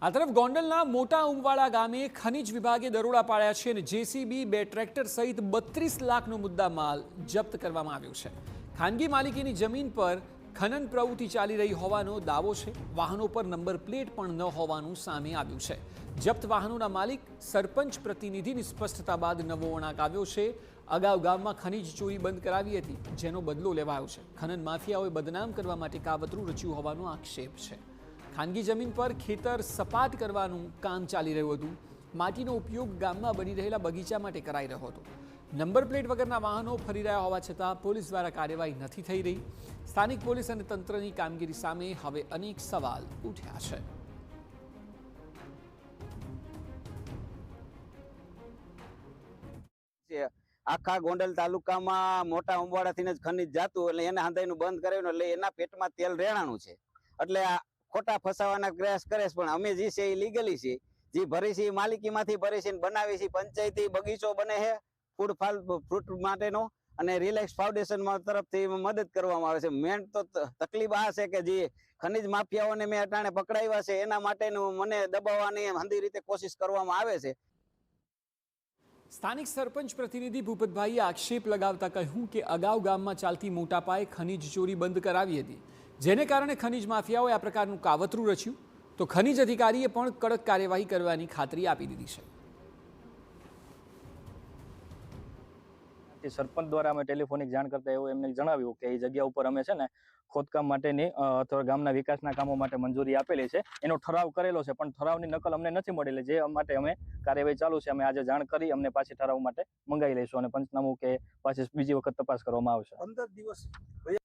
આ તરફ ગોંડલના મોટા ઉમવાડા ગામે ખનીજ વિભાગે દરોડા પાડ્યા છે અને જેસીબી 2 ટ્રેક્ટર સહિત 32 લાખનો મુદ્દામાલ જપ્ત કરવામાં આવ્યો છે। ખાનગી માલિકીની જમીન પર ખનન પ્રવૃત્તિ ચાલી રહી હોવાનો દાવો છે। વાહનો પર નંબર પ્લેટ પણ ન હોવાનું સામે આવ્યું છે। જપ્ત વાહનોના માલિક સરપંચ પ્રતિનિધિની સ્પષ્ટતા બાદ નવો વળાંક આવ્યો છે। અગાઉ ગામમાં ખનીજ ચોરી બંધ કરાવી હતી, જેનો બદલો લેવાયો છે। ખનન માફિયાઓએ બદનામ કરવા માટે કાવતરું રચ્યું હોવાનો આક્ષેપ છે। ખાનગી જમીન પર ખેતર સપાટ કરવાનું કામ ચાલી રહ્યું હતું। માટીનો ઉપયોગ ગામમાં બની રહેલા બગીચા માટે કરાઈ રહ્યો હતો। નંબર પ્લેટ વગરના વાહનો ફરી રહ્યા હોવા છતાં પોલીસ દ્વારા કાર્યવાહી નથી થઈ રહી। સ્થાનિક પોલીસ અને તંત્રની કામગીરી સામે હવે અનેક સવાલ ઉઠ્યા છે। આખા ગોંડલ તાલુકામાં મોટા ઉંબાડાથી જ ખનીજ જાતું એટલે એને હાંધાઈનું બંધ કરાવ્યું એટલે એના પેટમાં તેલ રેણાનું છે એટલે આ ખોટા ફસાવાના પ્રયાસ કરે છે। પણ અમે જે છે એ લીગલી છે, જે ભરી છે એ માલિકીમાંથી ભરી છે બનાવી છે। પંચાયતી બગીચો બને છે ફ્રૂટ માટેનો અને રિલેક્સ ફાઉન્ડેશન તરફથી મદદ કરવામાં આવે છે। મેન તો તકલીફ આ છે કે જે ખનીજ માફિયાઓને મેં અટાણે પકડાવ્યા છે એના માટેનું મને દબાવવાની હંધી રીતે કોશિશ કરવામાં આવે છે। સ્થાનિક સરપંચ પ્રતિનિધિ ભૂપતભાઈએ આક્ષેપ લગાવતા કહ્યું કે અગાઉ ગામમાં ચાલતી મોટા પાયે ખનીજ ચોરી બંધ કરાવી હતી, જેને કારણે ખનીજ માફિયાઓએ આ પ્રકારનું કાવતરું રચ્યું તો ખનીજ અધિકારીએ પણ કડક કાર્યવાહી કરવાની ખાતરી આપી દીધી છે। સરપંચ દ્વારા અમે ટેલિફોનિક જાણ કરતા એવું એમને જણાવ્યું કે એ જગ્યા ઉપર અમે છે ને ખોદકામ માટેની અથવા ગામના વિકાસના કામો માટે મંજૂરી આપેલી છે, એનો ઠરાવ કરેલો છે, પણ ઠરાવની નકલ અમને નથી મળેલી, જે માટે અમે કાર્યવાહી ચાલુ છે। અમે આજે જાણ કરી અમને પાછી ઠરાવ માટે મંગાવી લઈશું અને પંચનામું કે પાછી બીજી વખત તપાસ કરવામાં આવશે। 15 દિવસ